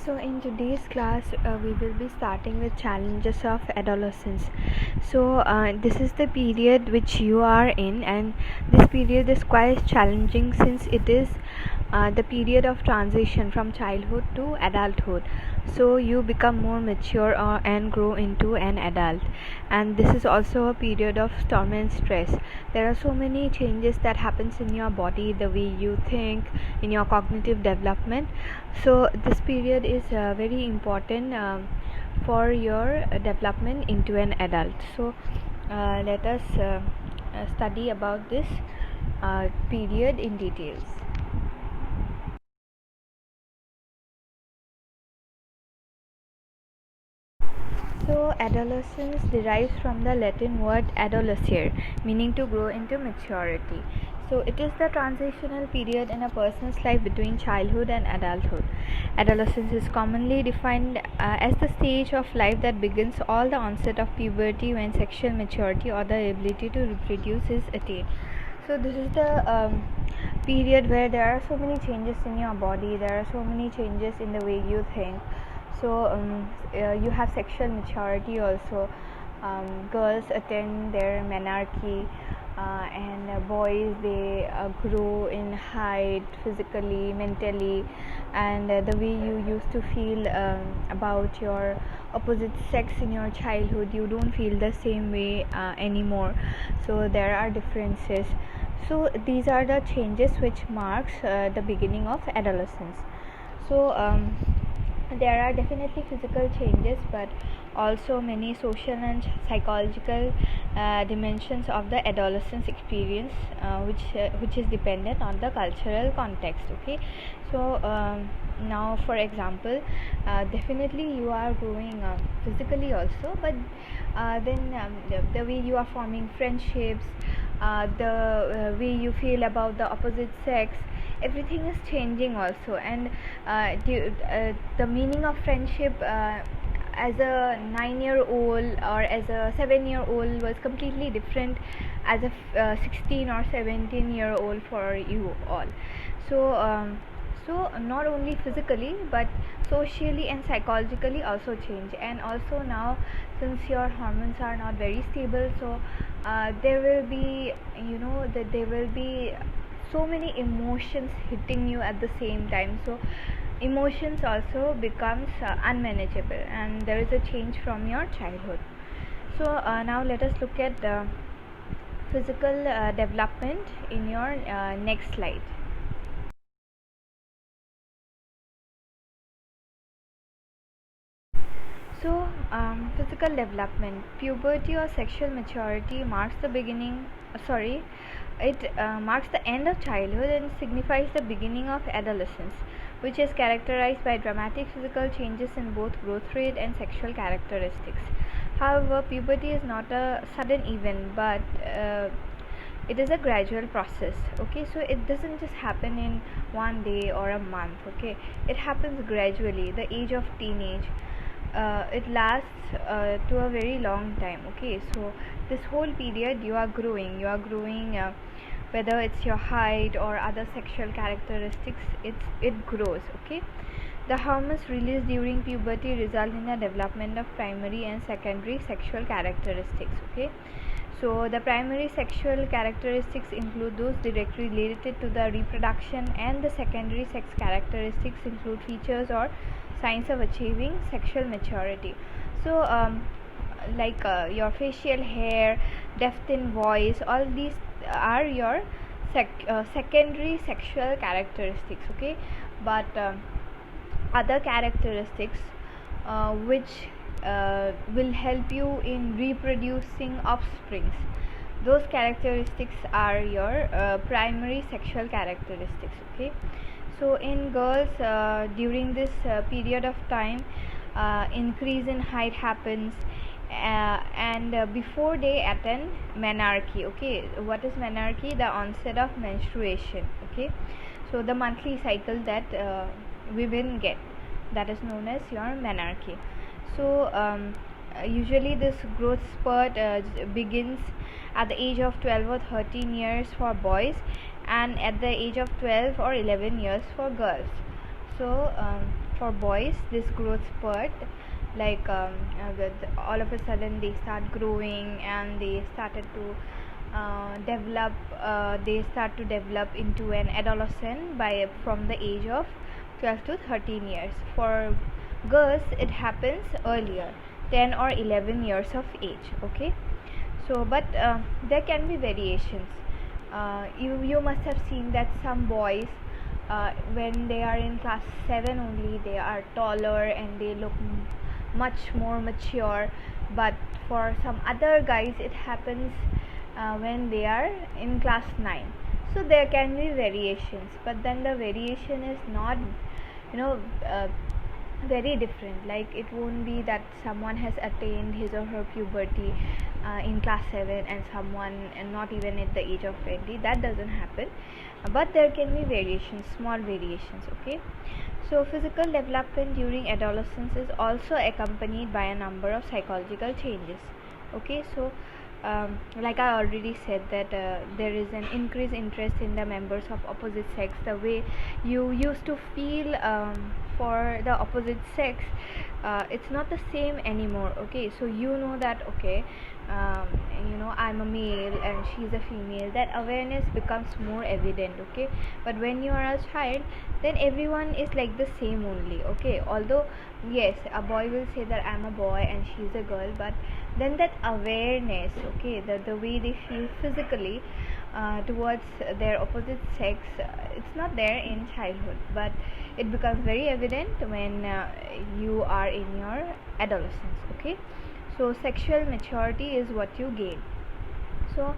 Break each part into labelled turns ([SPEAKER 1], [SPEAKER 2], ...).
[SPEAKER 1] So in today's class, we will be starting with challenges of adolescence. This is the period which you are in, and this period is quite challenging since it is the period of transition from childhood to adulthood. So you become more mature and grow into an adult, and this is also a period of storm and stress. There are so many changes that happens in your body, the way you think, in your cognitive development. So this period is very important for your development into an adult. Let us study about this period in details. So adolescence derives from the Latin word adolescere, meaning to grow into maturity. So it is the transitional period in a person's life between childhood and adulthood. Adolescence is commonly defined as the stage of life that begins all the onset of puberty, when sexual maturity or the ability to reproduce is attained. So this is the period where there are so many changes in your body, there are so many changes in the way you think. You have sexual maturity also. Girls attain their menarche, and boys, they grow in height, physically, mentally, and the way you used to feel about your opposite sex in your childhood, you don't feel the same way anymore. So there are differences. So these are the changes which marks the beginning of adolescence. There are definitely physical changes, but also many social and psychological dimensions of the adolescence experience, which is dependent on the cultural context. Okay, now for example, definitely you are growing physically also, but the way you are forming friendships, the way you feel about the opposite sex, everything is changing also. And the meaning of friendship as a 9-year-old or as a 7-year-old was completely different as a 16 or 17-year-old for you all. So not only physically but socially and psychologically also change. And also now, since your hormones are not very stable, so there will be, that there will be so many emotions hitting you at the same time. So emotions also becomes unmanageable, and there is a change from your childhood. Now let us look at the physical development in your next slide. Physical development, puberty or sexual maturity marks the beginning. It marks the end of childhood and signifies the beginning of adolescence, which is characterized by dramatic physical changes in both growth rate and sexual characteristics. However, puberty is not a sudden event, but it is a gradual process. Okay, so it doesn't just happen in one day or a month. Okay, it happens gradually. The age of teenage, it lasts to a very long time. Okay, so this whole period you are growing, whether it's your height or other sexual characteristics, it grows. Okay, the hormones released during puberty result in the development of primary and secondary sexual characteristics. Okay, so the primary sexual characteristics include those directly related to the reproduction, and the secondary sex characteristics include features or signs of achieving sexual maturity. Your facial hair, depth in voice, all these are your secondary sexual characteristics. Okay, but other characteristics which will help you in reproducing offsprings, those characteristics are your primary sexual characteristics. Okay, so in girls, during this period of time, increase in height happens, and before they attain menarche. Okay, what is menarche? The onset of menstruation. Okay, so the monthly cycle that women get, that is known as your menarche. Usually this growth spurt begins at the age of 12 or 13 years for boys, and at the age of 12 or 11 years for girls. for boys, this growth spurt, like all of a sudden they start growing and they started to develop. They start to develop into an adolescent by from the age of 12 to 13 years. For girls, it happens earlier, 10 or 11 years of age. Okay, so but there can be variations. You must have seen that some boys, when they are in class 7 only, they are taller and they look much more mature, but for some other guys it happens when they are in class 9. So there can be variations, but then the variation is not, you know very different. Like, it won't be that someone has attained his or her puberty in class 7 and someone and not even at the age of 20. That doesn't happen, but there can be variations, small variations. Okay, so physical development during adolescence is also accompanied by a number of psychological changes. Okay, so like I already said that there is an increased interest in the members of opposite sex. The way you used to feel for the opposite sex, it's not the same anymore. Okay, so you know that, okay, I'm a male and she's a female. That awareness becomes more evident. Okay, but when you are a child, then everyone is like the same only. Okay, although yes, a boy will say that I'm a boy and she's a girl, but then that awareness, okay, the way they feel physically towards their opposite sex, it's not there in childhood, but it becomes very evident when you are in your adolescence. Okay, so sexual maturity is what you gain. So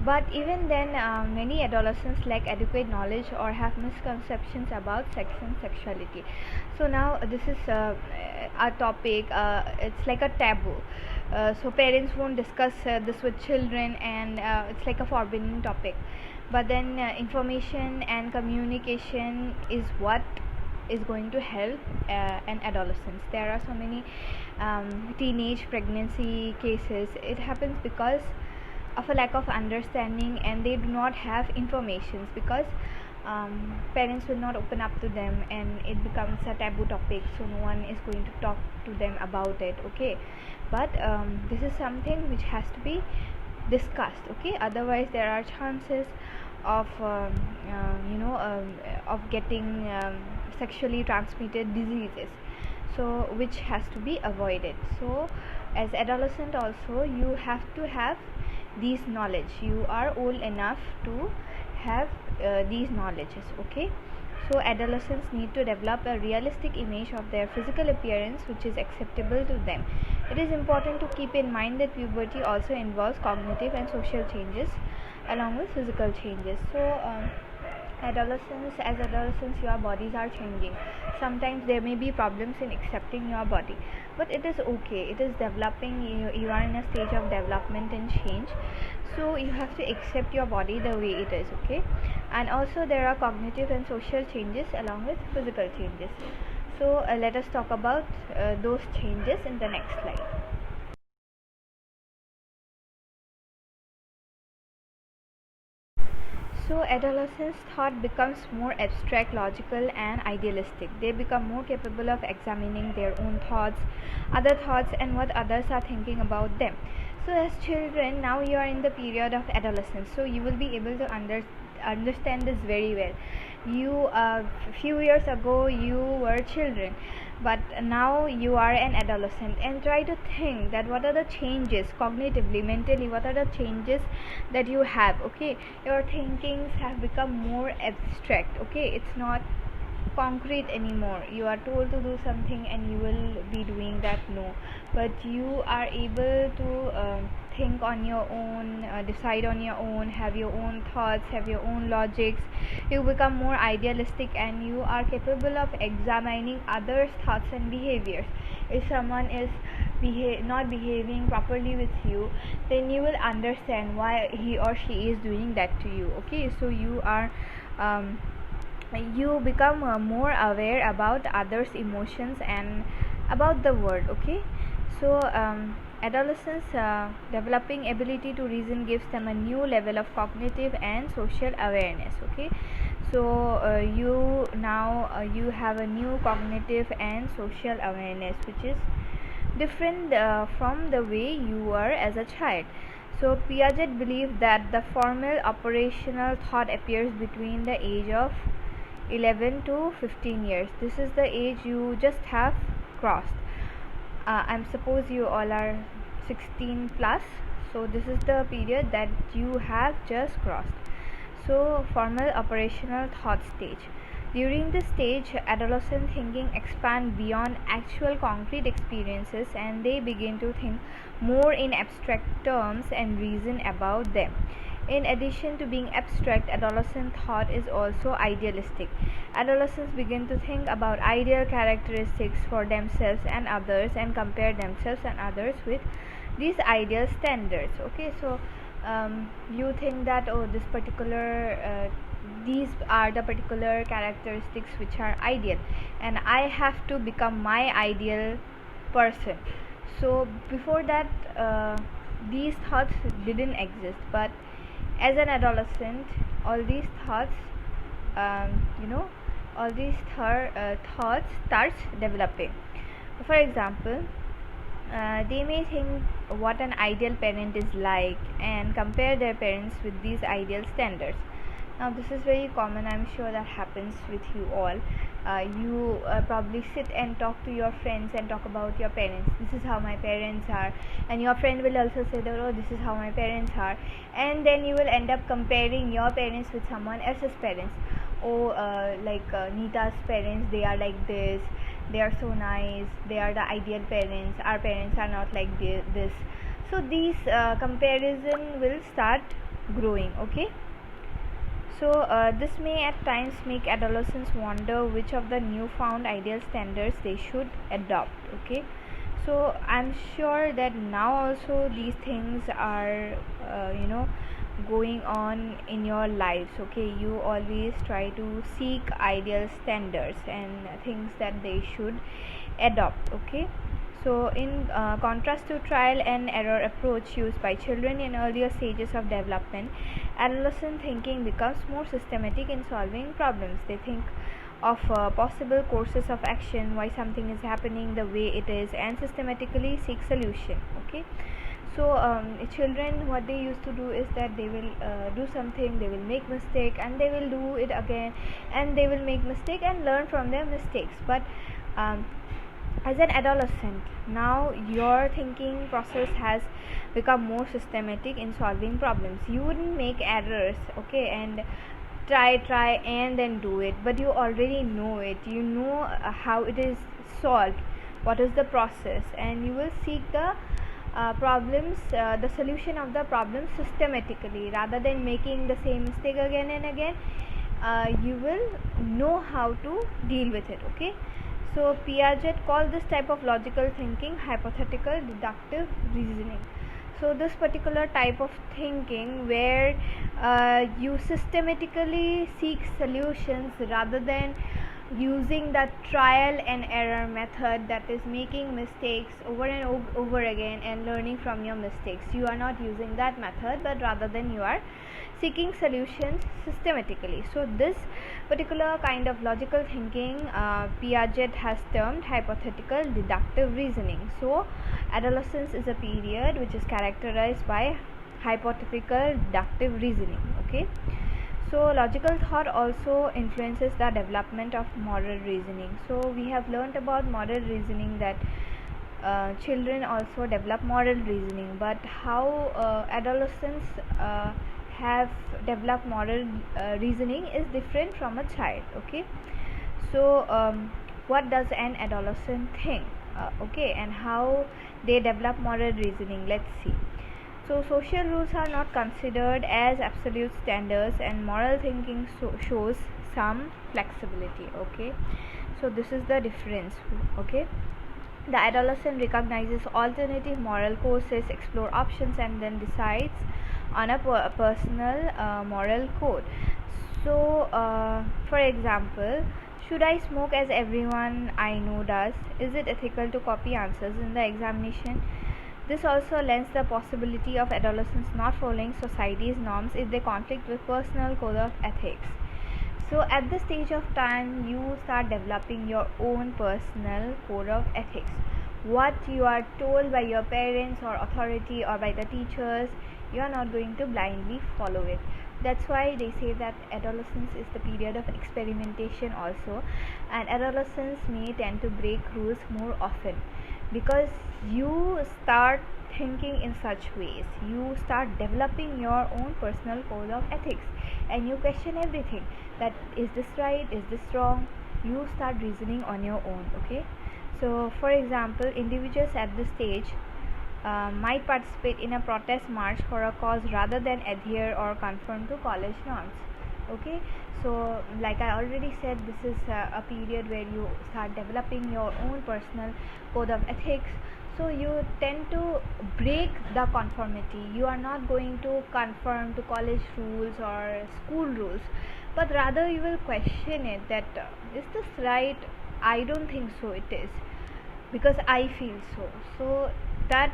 [SPEAKER 1] but even then, many adolescents lack adequate knowledge or have misconceptions about sex and sexuality. So now this is a topic, it's like a taboo. So parents won't discuss this with children, and it's like a forbidden topic. But then information and communication is what is going to help an adolescence. There are so many teenage pregnancy cases. It happens because of a lack of understanding, and they do not have informations because parents will not open up to them, and it becomes a taboo topic, so no one is going to talk to them about it. Okay, but this is something which has to be discussed. Okay, otherwise there are chances of of getting sexually transmitted diseases, so which has to be avoided. So as adolescent also, you have to have these knowledge. You are old enough to have these knowledges. Okay, so adolescents need to develop a realistic image of their physical appearance which is acceptable to them. It is important to keep in mind that puberty also involves cognitive and social changes along with physical changes. So as adolescents, your bodies are changing. Sometimes there may be problems in accepting your body, but it is okay, it is developing. You are in a stage of development and change, so you have to accept your body the way it is. Okay, and also there are cognitive and social changes along with physical changes. So let us talk about those changes in the next slide. So adolescents' thought becomes more abstract, logical and idealistic. They become more capable of examining their own thoughts, other thoughts, and what others are thinking about them. So as children, now you are in the period of adolescence, so you will be able to understand this very well. You few years ago you were children, but now you are an adolescent, and try to think that what are the changes cognitively, mentally, what are the changes that you have. Okay, your thinkings have become more abstract. Okay, it's not concrete anymore. You are told to do something and you will be doing that. No, but you are able to think on your own, decide on your own, have your own thoughts, have your own logics. You become more idealistic, and you are capable of examining others' thoughts and behaviors. If someone is not behaving properly with you, then you will understand why he or she is doing that to you. Okay, so you are you become more aware about others' emotions and about the world. Okay, so adolescents developing ability to reason gives them a new level of cognitive and social awareness. Okay, so you now you have a new cognitive and social awareness which is different from the way you were as a child. So Piaget believed that the formal operational thought appears between the age of 11 to 15 years. This is the age you just have crossed. I'm suppose you all are 16 plus, so this is the period that you have just crossed. So formal operational thought stage. During this stage, adolescent thinking expands beyond actual concrete experiences and they begin to think more in abstract terms and reason about them. In addition to being abstract, adolescent thought is also idealistic. Adolescents begin to think about ideal characteristics for themselves and others and compare themselves and others with these ideal standards. Okay, so you think that, oh, this particular these are the particular characteristics which are ideal and I have to become my ideal person. So before that, these thoughts didn't exist, but as an adolescent all these thoughts, all these thoughts starts developing. For example, they may think what an ideal parent is like and compare their parents with these ideal standards. Now this is very common, I'm sure that happens with you all. You probably sit and talk to your friends and talk about your parents. This is how my parents are, and your friend will also say that, oh, this is how my parents are, and then you will end up comparing your parents with someone else's parents. Oh, Nita's parents, they are like this, they are so nice, they are the ideal parents, our parents are not like this. So these comparison will start growing. Okay, so this may at times make adolescents wonder which of the newfound ideal standards they should adopt. Okay, so I'm sure that now also these things are going on in your lives. Okay, you always try to seek ideal standards and things that they should adopt. Okay, so in contrast to trial and error approach used by children in earlier stages of development, adolescent thinking becomes more systematic in solving problems. They think of possible courses of action, why something is happening the way it is, and systematically seek solution. Okay, so children, what they used to do is that they will do something, they will make mistake and they will do it again, and they will make mistake and learn from their mistakes. But as an adolescent, now your thinking process has become more systematic in solving problems. You wouldn't make errors, okay, and try and then do it, but you already know it. You know how it is solved, what is the process, and you will seek the the solution of the problem systematically rather than making the same mistake again and again. You will know how to deal with it. Okay, so Piaget called this type of logical thinking hypothetical deductive reasoning. So this particular type of thinking where you systematically seek solutions rather than using the trial and error method, that is making mistakes over and over again and learning from your mistakes. You are not using that method, but rather than you are seeking solutions systematically. So this particular kind of logical thinking Piaget has termed hypothetical deductive reasoning. So adolescence is a period which is characterized by hypothetical deductive reasoning. Okay, so logical thought also influences the development of moral reasoning. So we have learnt about moral reasoning, that children also develop moral reasoning, but how adolescents have developed moral reasoning is different from a child. Okay, so what does an adolescent think, okay, and how they develop moral reasoning? Let's see. So social rules are not considered as absolute standards and moral thinking shows some flexibility. Okay, so this is the difference. Okay, the adolescent recognizes alternative moral courses, explore options, and then decides on a personal moral code. So for example, should I smoke as everyone I know does? Is it ethical to copy answers in the examination? This also lends the possibility of adolescents not following society's norms if they conflict with personal code of ethics. So at this stage of time, you start developing your own personal code of ethics. What you are told by your parents or authority or by the teachers, you are not going to blindly follow it. That's why they say that adolescence is the period of experimentation also, and adolescents may tend to break rules more often because you start thinking in such ways. You start developing your own personal code of ethics, and you question everything, that is this right, is this wrong. You start reasoning on your own. Okay, so for example, individuals at this stage might participate in a protest march for a cause rather than adhere or conform to college norms. Okay, so like I already said, this is a period where you start developing your own personal code of ethics. So you tend to break the conformity. You are not going to conform to college rules or school rules, but rather you will question it, that is this right? I don't think so it is, because I feel so. So that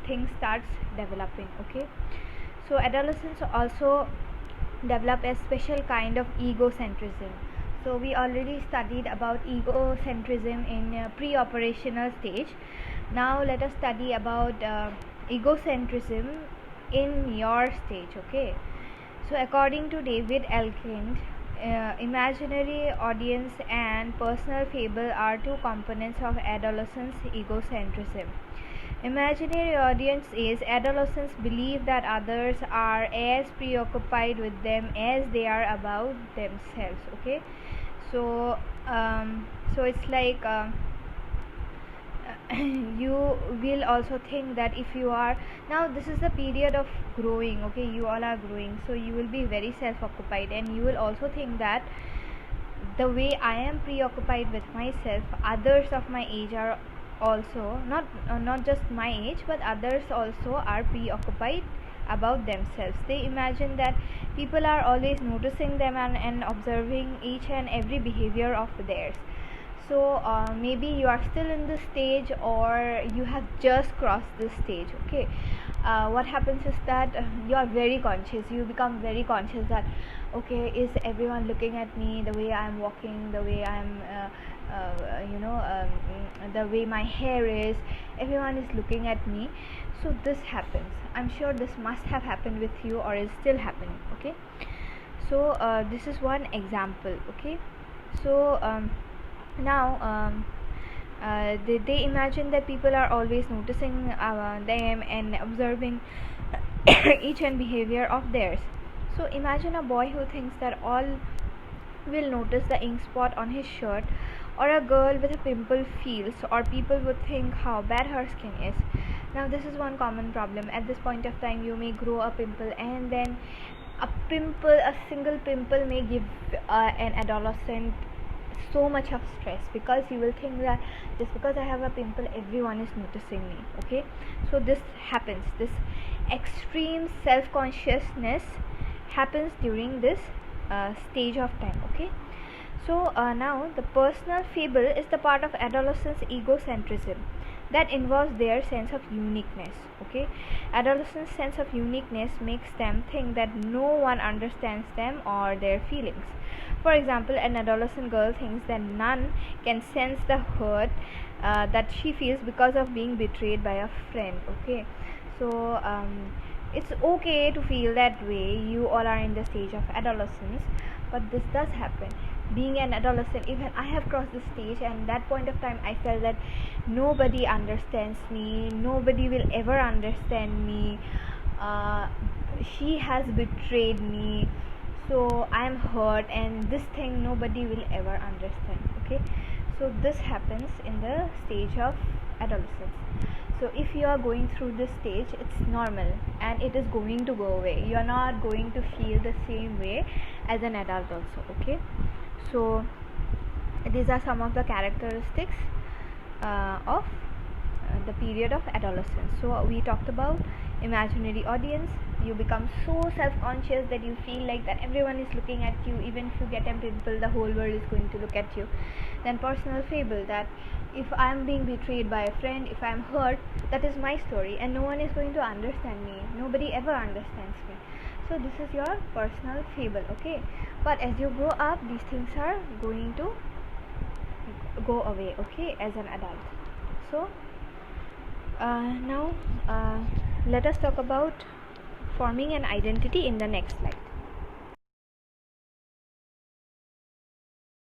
[SPEAKER 1] thing starts developing. Okay, so adolescents also develop a special kind of egocentrism. So we already studied about egocentrism in pre-operational stage. Now let us study about egocentrism in your stage. Okay, so according to David Elkind, imaginary audience and personal fable are two components of adolescence egocentrism. Imaginary audience is adolescents believe that others are as preoccupied with them as they are about themselves. Okay, so so it's like you will also think that if you are, now this is the period of growing. Okay, you all are growing, so you will be very self-occupied, and you will also think that the way I am preoccupied with myself, others of my age are also not just my age, but others also are preoccupied about themselves. They imagine that people are always noticing them and observing each and every behavior of theirs. So maybe you are still in this stage, or you have just crossed this stage. Okay, what happens is that you are very conscious. You become very conscious that, okay, is everyone looking at me, the way I am walking, the way I am the way my hair is, everyone is looking at me. So this happens. I'm sure this must have happened with you, or is still happening. Okay, so this is one example. Okay, so now they imagine that people are always noticing them and observing each and behavior of theirs. So imagine a boy who thinks that all will notice the ink spot on his shirt, or a girl with a pimple feels, or people would think how bad her skin is. Now this is one common problem. At this point of time, you may grow a pimple, and then a single pimple may give an adolescent so much of stress, because you will think that just because I have a pimple, everyone is noticing me. Okay, so this happens. This extreme self-consciousness happens during this stage of time. Okay, so now the personal fable is the part of adolescence egocentrism that involves their sense of uniqueness. Okay, adolescents' sense of uniqueness makes them think that no one understands them or their feelings. For example, an adolescent girl thinks that none can sense the hurt that she feels because of being betrayed by a friend. Okay, so it's okay to feel that way. You all are in the stage of adolescence, but this does happen. Being an adolescent, even I have crossed this stage, and that point of time I felt that nobody understands me, nobody will ever understand me, she has betrayed me, so I am hurt, and this thing nobody will ever understand. Okay, so this happens in the stage of adolescence. So if you are going through this stage, it's normal, and it is going to go away. You are not going to feel the same way as an adult also. Okay, so these are some of the characteristics of the period of adolescence. So we talked about imaginary audience. You become so self-conscious that you feel like that everyone is looking at you. Even if you get a pimple, the whole world is going to look at you. Then personal fable, that if I am being betrayed by a friend, if I am hurt, that is my story, and no one is going to understand me. Nobody ever understands me. So this is your personal fable, okay? But as you grow up, these things are going to go away, okay, as an adult. So now let us talk about forming an identity in the next slide.